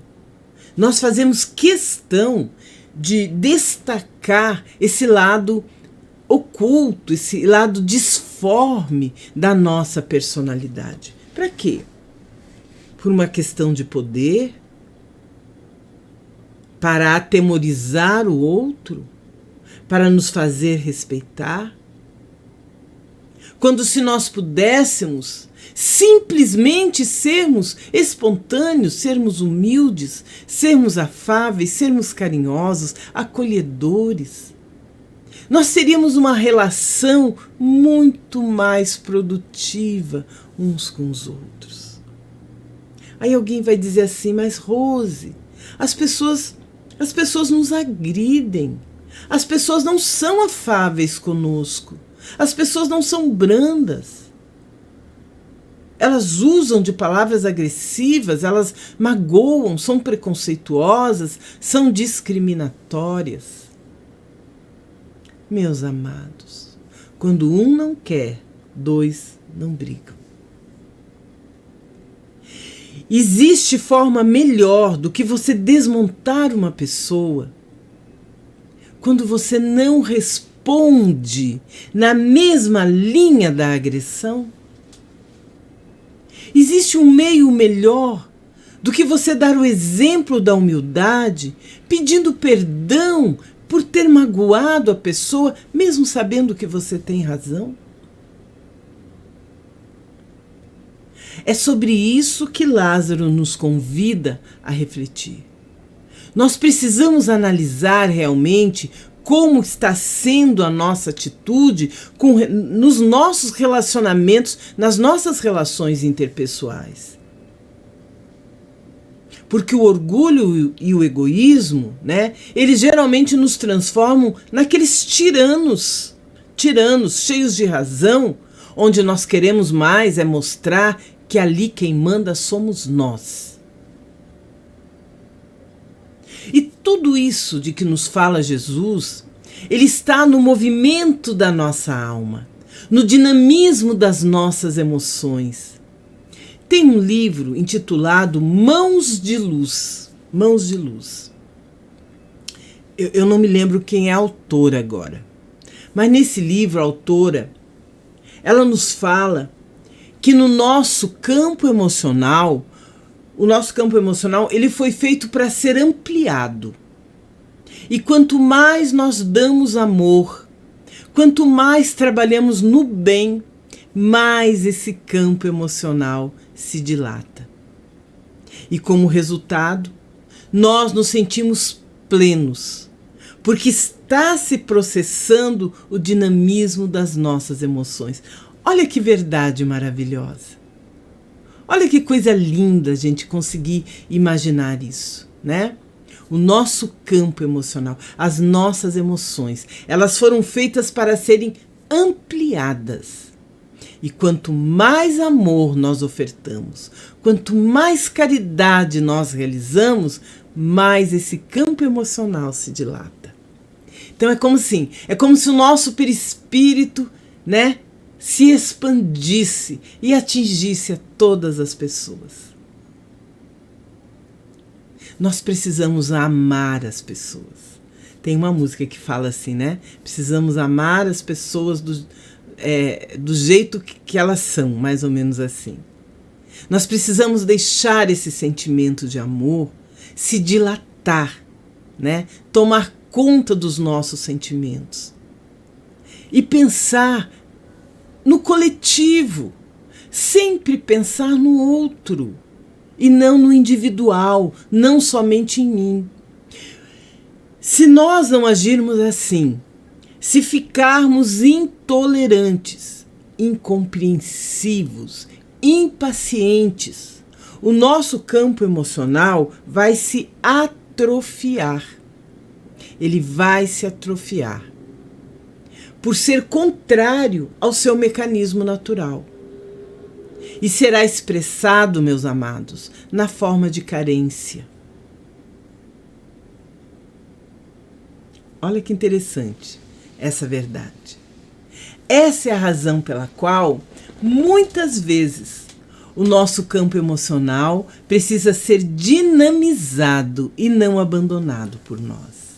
Nós fazemos questão de destacar esse lado oculto, esse lado disforme da nossa personalidade. Para quê? Por uma questão de poder? Para atemorizar o outro? Para nos fazer respeitar? Quando se nós pudéssemos simplesmente sermos espontâneos, sermos humildes, sermos afáveis, sermos carinhosos, acolhedores, nós teríamos uma relação muito mais produtiva uns com os outros. Aí alguém vai dizer assim, mas Rose, as pessoas nos agridem, as pessoas não são afáveis conosco, as pessoas não são brandas. Elas usam de palavras agressivas, elas magoam, são preconceituosas, são discriminatórias. Meus amados, quando um não quer, dois não brigam. Existe forma melhor do que você desmontar uma pessoa quando você não responde na mesma linha da agressão? Existe um meio melhor do que você dar o exemplo da humildade, pedindo perdão por ter magoado a pessoa, mesmo sabendo que você tem razão? É sobre isso que Lázaro nos convida a refletir. Nós precisamos analisar realmente como está sendo a nossa atitude nos nossos relacionamentos, nas nossas relações interpessoais. Porque o orgulho e o egoísmo, né, eles geralmente nos transformam naqueles tiranos cheios de razão, onde nós queremos mais é mostrar que ali quem manda somos nós. E tudo isso de que nos fala Jesus, ele está no movimento da nossa alma, no dinamismo das nossas emoções. Tem um livro intitulado Mãos de Luz. Mãos de Luz. eu não me lembro quem é a autora agora, mas nesse livro a autora, ela nos fala que no nosso campo emocional, o nosso campo emocional, ele foi feito para ser ampliado. E quanto mais nós damos amor, quanto mais trabalhamos no bem, mais esse campo emocional se dilata. E como resultado, nós nos sentimos plenos, porque está se processando o dinamismo das nossas emoções. Olha que verdade maravilhosa. Olha que coisa linda a gente conseguir imaginar isso, né? O nosso campo emocional, as nossas emoções, elas foram feitas para serem ampliadas. E quanto mais amor nós ofertamos, quanto mais caridade nós realizamos, mais esse campo emocional se dilata. Então é como se o nosso perispírito, né, se expandisse e atingisse a todas as pessoas. Nós precisamos amar as pessoas. Tem uma música que fala assim, né? Precisamos amar as pessoas do jeito que elas são, mais ou menos assim. Nós precisamos deixar esse sentimento de amor se dilatar, né? Tomar conta dos nossos sentimentos. E pensar no coletivo, sempre pensar no outro e não no individual, não somente em mim. Se nós não agirmos assim, se ficarmos intolerantes, incompreensivos, impacientes, o nosso campo emocional vai se atrofiar. Ele vai se atrofiar, por ser contrário ao seu mecanismo natural. E será expressado, meus amados, na forma de carência. Olha que interessante essa verdade. Essa é a razão pela qual, muitas vezes, o nosso campo emocional precisa ser dinamizado e não abandonado por nós.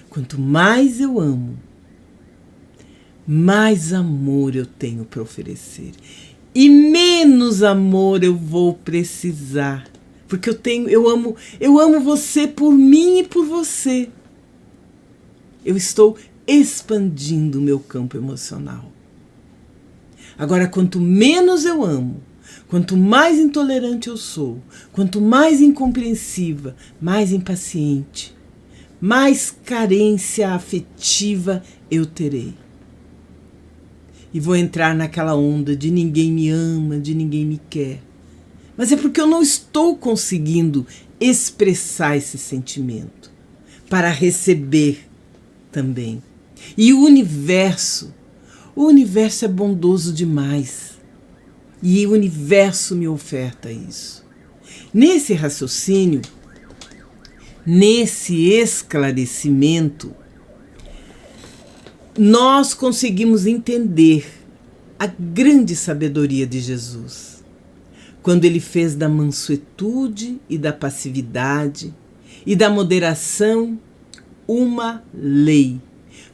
Quanto mais eu amo, mais amor eu tenho para oferecer. E menos amor eu vou precisar. Porque eu amo você por mim e por você. Eu estou expandindo o meu campo emocional. Agora, quanto menos eu amo, quanto mais intolerante eu sou, quanto mais incompreensiva, mais impaciente, mais carência afetiva eu terei. E vou entrar naquela onda de ninguém me ama, de ninguém me quer. Mas é porque eu não estou conseguindo expressar esse sentimento para receber também. E o universo é bondoso demais. E o universo me oferta isso. Nesse raciocínio, nesse esclarecimento, nós conseguimos entender a grande sabedoria de Jesus, quando ele fez da mansuetude e da passividade e da moderação uma lei,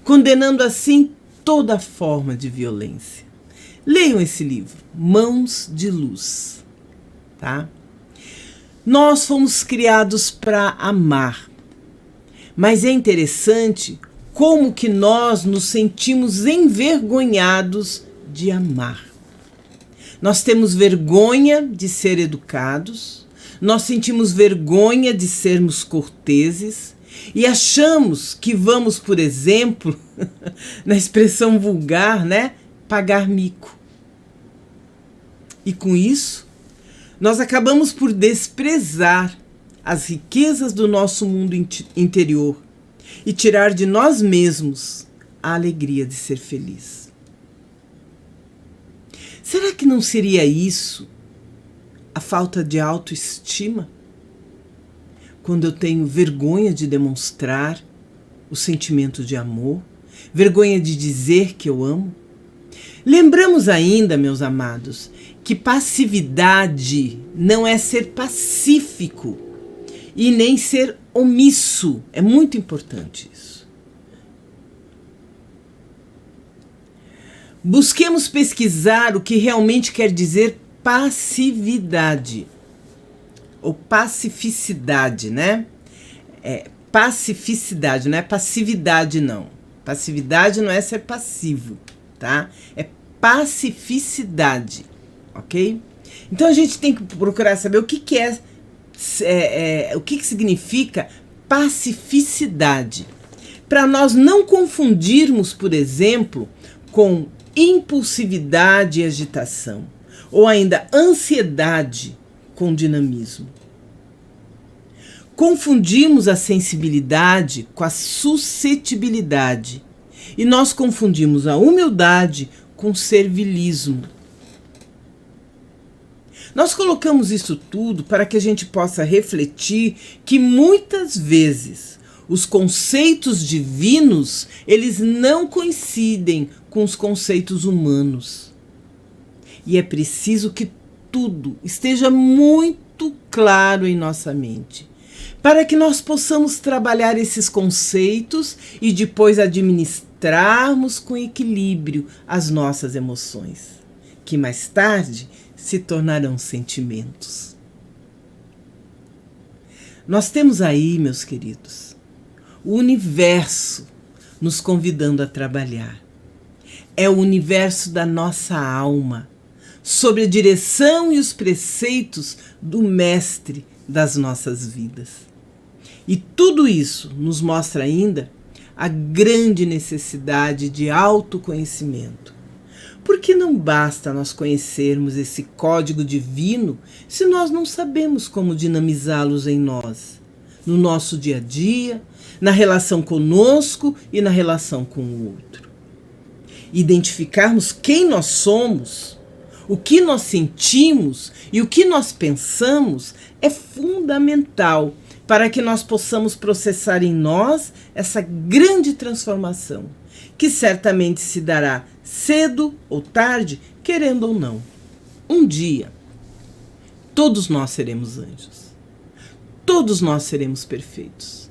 condenando assim toda forma de violência. Leiam esse livro, Mãos de Luz, tá? Nós fomos criados para amar, mas é interessante como que nós nos sentimos envergonhados de amar. Nós temos vergonha de ser educados, nós sentimos vergonha de sermos corteses e achamos que vamos, por exemplo, na expressão vulgar, né, pagar mico. E com isso, nós acabamos por desprezar as riquezas do nosso mundo interior e tirar de nós mesmos a alegria de ser feliz. Será que não seria isso a falta de autoestima? Quando eu tenho vergonha de demonstrar o sentimento de amor, vergonha de dizer que eu amo? Lembramos ainda, meus amados, que passividade não é ser pacífico e nem ser omisso. É muito importante isso. Busquemos pesquisar o que realmente quer dizer passividade. Ou pacificidade, né? Pacificidade, não é passividade, não. Passividade não é ser passivo, tá? É pacificidade, ok? Então a gente tem que procurar saber o que significa pacificidade, para nós não confundirmos, por exemplo, com impulsividade e agitação, ou ainda ansiedade com dinamismo. Confundimos a sensibilidade com a suscetibilidade, e nós confundimos a humildade com servilismo. Nós colocamos isso tudo para que a gente possa refletir que muitas vezes os conceitos divinos, eles não coincidem com os conceitos humanos. E é preciso que tudo esteja muito claro em nossa mente, para que nós possamos trabalhar esses conceitos e depois administrarmos com equilíbrio as nossas emoções, que mais tarde se tornarão sentimentos. Nós temos aí, meus queridos, o universo nos convidando a trabalhar. É o universo da nossa alma, sob a direção e os preceitos do Mestre das nossas vidas. E tudo isso nos mostra ainda a grande necessidade de autoconhecimento. Porque não basta nós conhecermos esse código divino se nós não sabemos como dinamizá-los em nós, no nosso dia a dia, na relação conosco e na relação com o outro. Identificarmos quem nós somos, o que nós sentimos e o que nós pensamos é fundamental para que nós possamos processar em nós essa grande transformação, que certamente se dará cedo ou tarde, querendo ou não. Um dia, todos nós seremos anjos. Todos nós seremos perfeitos.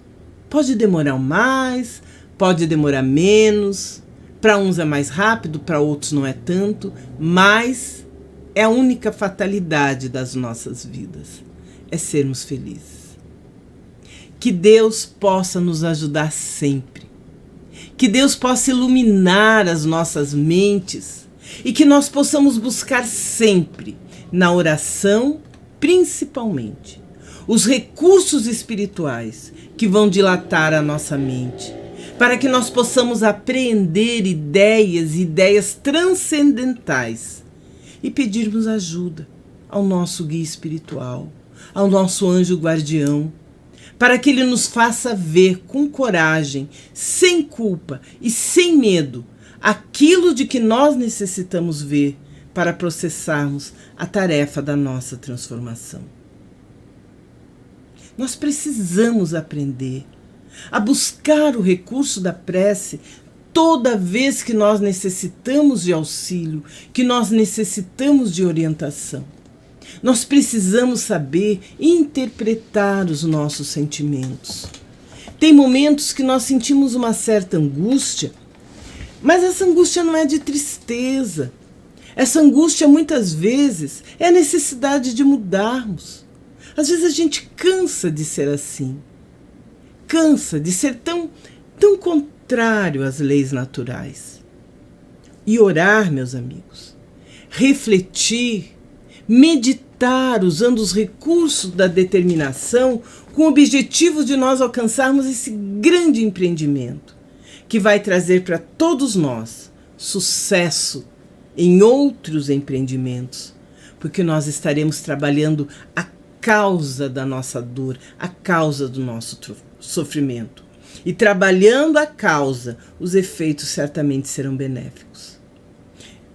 Pode demorar mais, pode demorar menos. Para uns é mais rápido, para outros não é tanto, mas é a única fatalidade das nossas vidas, é sermos felizes. Que Deus possa nos ajudar sempre. Que Deus possa iluminar as nossas mentes e que nós possamos buscar sempre, na oração principalmente, os recursos espirituais que vão dilatar a nossa mente, para que nós possamos apreender ideias transcendentais e pedirmos ajuda ao nosso guia espiritual, ao nosso anjo guardião, para que ele nos faça ver com coragem, sem culpa e sem medo, aquilo de que nós necessitamos ver para processarmos a tarefa da nossa transformação. Nós precisamos aprender a buscar o recurso da prece toda vez que nós necessitamos de auxílio, que nós necessitamos de orientação. Nós precisamos saber interpretar os nossos sentimentos. Tem momentos que nós sentimos uma certa angústia, mas essa angústia não é de tristeza. Essa angústia, muitas vezes, é a necessidade de mudarmos. Às vezes a gente cansa de ser assim. Cansa de ser tão contrário às leis naturais. E orar, meus amigos, refletir, meditar usando os recursos da determinação com o objetivo de nós alcançarmos esse grande empreendimento que vai trazer para todos nós sucesso em outros empreendimentos, porque nós estaremos trabalhando a causa da nossa dor, a causa do nosso sofrimento. E trabalhando a causa, os efeitos certamente serão benéficos.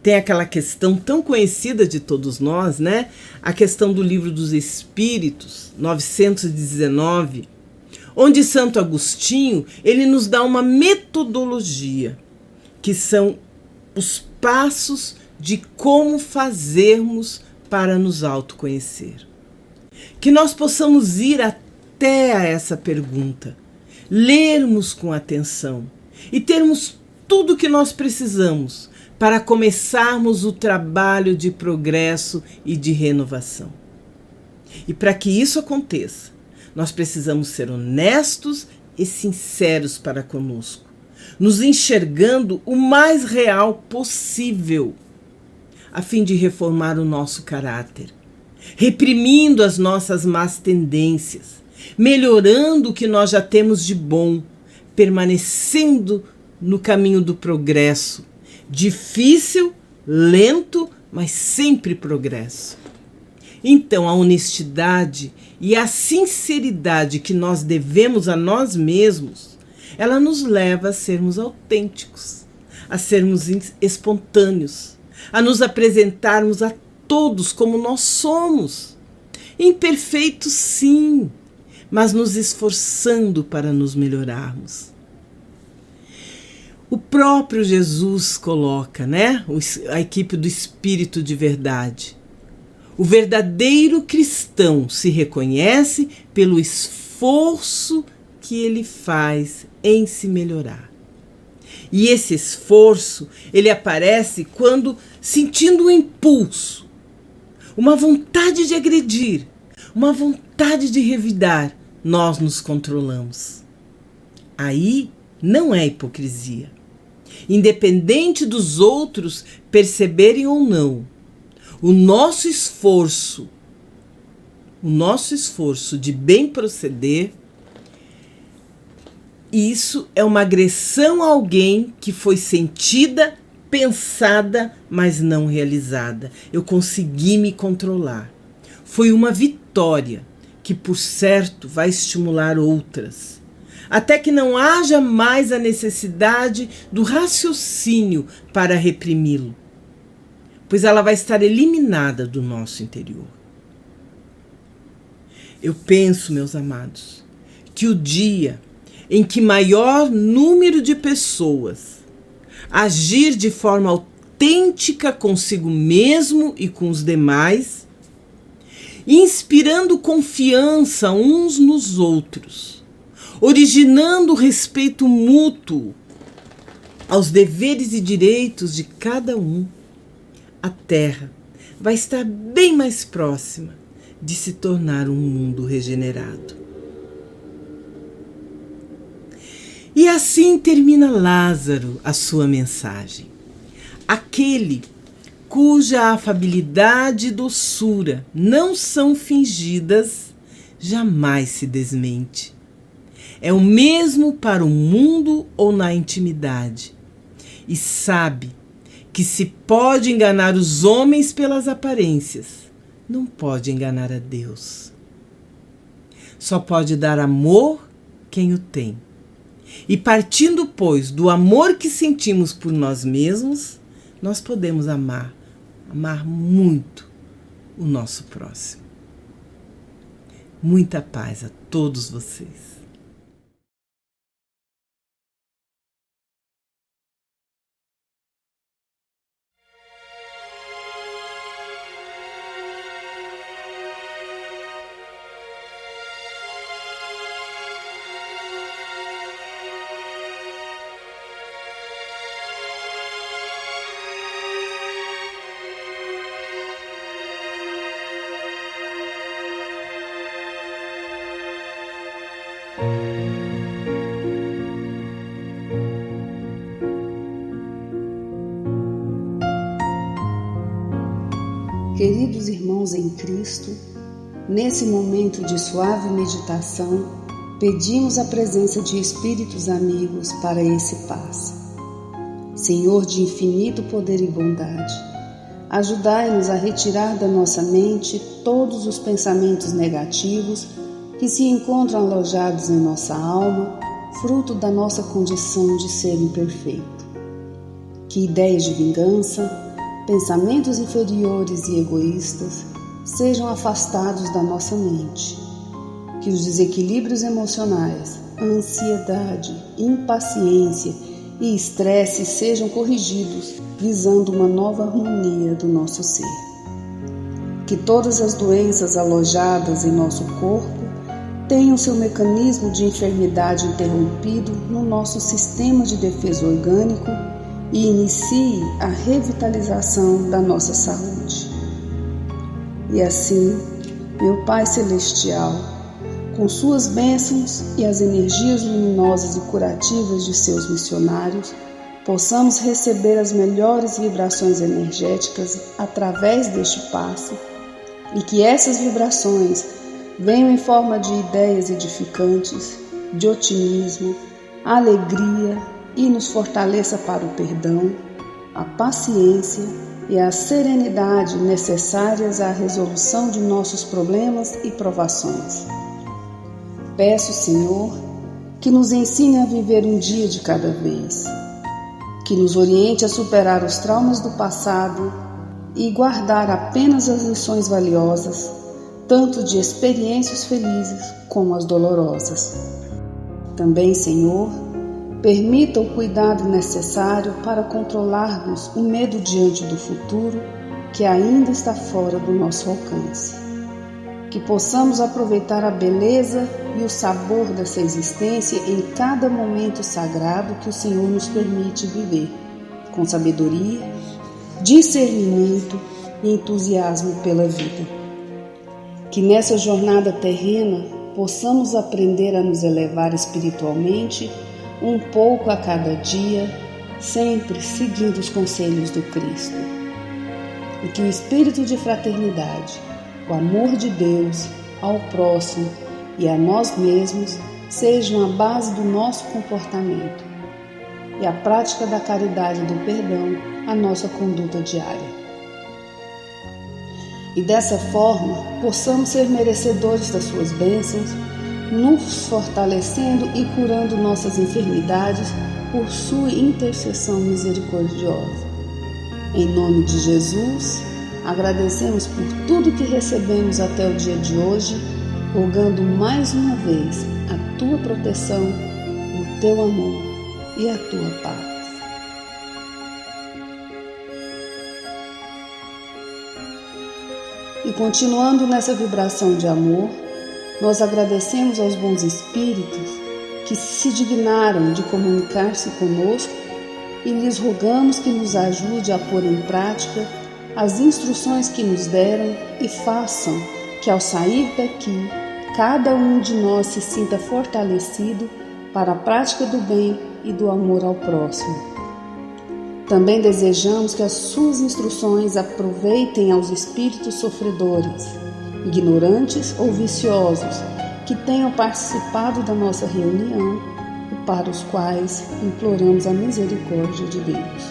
Tem aquela questão tão conhecida de todos nós, né? A questão do Livro dos Espíritos, 919, onde Santo Agostinho, ele nos dá uma metodologia, que são os passos de como fazermos para nos autoconhecer. Que nós possamos ir até a essa pergunta, lermos com atenção e termos tudo o que nós precisamos para começarmos o trabalho de progresso e de renovação. E para que isso aconteça, nós precisamos ser honestos e sinceros para conosco, nos enxergando o mais real possível, a fim de reformar o nosso caráter, reprimindo as nossas más tendências, melhorando o que nós já temos de bom, permanecendo no caminho do progresso, difícil, lento, mas sempre progresso. Então, a honestidade e a sinceridade que nós devemos a nós mesmos, ela nos leva a sermos autênticos, a sermos espontâneos, a nos apresentarmos a todos como nós somos. Imperfeitos, sim, mas nos esforçando para nos melhorarmos. O próprio Jesus coloca, a equipe do Espírito de Verdade. O verdadeiro cristão se reconhece pelo esforço que ele faz em se melhorar. E esse esforço, ele aparece quando, sentindo um impulso, uma vontade de agredir, uma vontade de revidar, nós nos controlamos. Aí não é hipocrisia. Independente dos outros perceberem ou não, o nosso esforço de bem proceder, isso é uma agressão a alguém que foi sentida, pensada, mas não realizada. Eu consegui me controlar. Foi uma vitória que, por certo, vai estimular outras, até que não haja mais a necessidade do raciocínio para reprimi-lo, pois ela vai estar eliminada do nosso interior. Eu penso, meus amados, que o dia em que maior número de pessoas agir de forma autêntica consigo mesmo e com os demais, inspirando confiança uns nos outros, originando respeito mútuo aos deveres e direitos de cada um, a Terra vai estar bem mais próxima de se tornar um mundo regenerado. E assim termina Lázaro a sua mensagem. Aquele cuja afabilidade e doçura não são fingidas, jamais se desmente. É o mesmo para o mundo ou na intimidade. E sabe que se pode enganar os homens pelas aparências, não pode enganar a Deus. Só pode dar amor quem o tem. E partindo, pois, do amor que sentimos por nós mesmos, nós podemos amar muito o nosso próximo. Muita paz a todos vocês.
Queridos irmãos em Cristo, nesse momento de suave meditação, pedimos a presença de espíritos amigos para esse passe. Senhor de infinito poder e bondade, ajudai-nos a retirar da nossa mente todos os pensamentos negativos que se encontram alojados em nossa alma, fruto da nossa condição de ser imperfeito. Que ideias de vingança, pensamentos inferiores e egoístas sejam afastados da nossa mente. Que os desequilíbrios emocionais, ansiedade, impaciência e estresse sejam corrigidos, visando uma nova harmonia do nosso ser. Que todas as doenças alojadas em nosso corpo tenham seu mecanismo de enfermidade interrompido no nosso sistema de defesa orgânico e inicie a revitalização da nossa saúde. E assim, meu Pai Celestial, com suas bênçãos e as energias luminosas e curativas de seus missionários, possamos receber as melhores vibrações energéticas através deste passe e que essas vibrações venham em forma de ideias edificantes, de otimismo, alegria e nos fortaleça para o perdão, a paciência e a serenidade necessárias à resolução de nossos problemas e provações. Peço, Senhor, que nos ensine a viver um dia de cada vez, que nos oriente a superar os traumas do passado e guardar apenas as lições valiosas, tanto de experiências felizes como as dolorosas. Também, Senhor, permita o cuidado necessário para controlarmos o medo diante do futuro que ainda está fora do nosso alcance. Que possamos aproveitar a beleza e o sabor dessa existência em cada momento sagrado que o Senhor nos permite viver, com sabedoria, discernimento e entusiasmo pela vida. Que nessa jornada terrena possamos aprender a nos elevar espiritualmente um pouco a cada dia, sempre seguindo os conselhos do Cristo. E que o espírito de fraternidade, o amor de Deus ao próximo e a nós mesmos sejam a base do nosso comportamento e a prática da caridade e do perdão a nossa conduta diária. E dessa forma possamos ser merecedores das suas bênçãos, nos fortalecendo e curando nossas enfermidades por sua intercessão misericordiosa. Em nome de Jesus, agradecemos por tudo que recebemos até o dia de hoje, rogando mais uma vez a tua proteção, o teu amor e a tua paz. E continuando nessa vibração de amor, nós agradecemos aos bons espíritos que se dignaram de comunicar-se conosco e lhes rogamos que nos ajude a pôr em prática as instruções que nos deram e façam que ao sair daqui, cada um de nós se sinta fortalecido para a prática do bem e do amor ao próximo. Também desejamos que as suas instruções aproveitem aos espíritos sofredores, ignorantes ou viciosos, que tenham participado da nossa reunião e para os quais imploramos a misericórdia de Deus.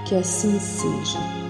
Que assim seja.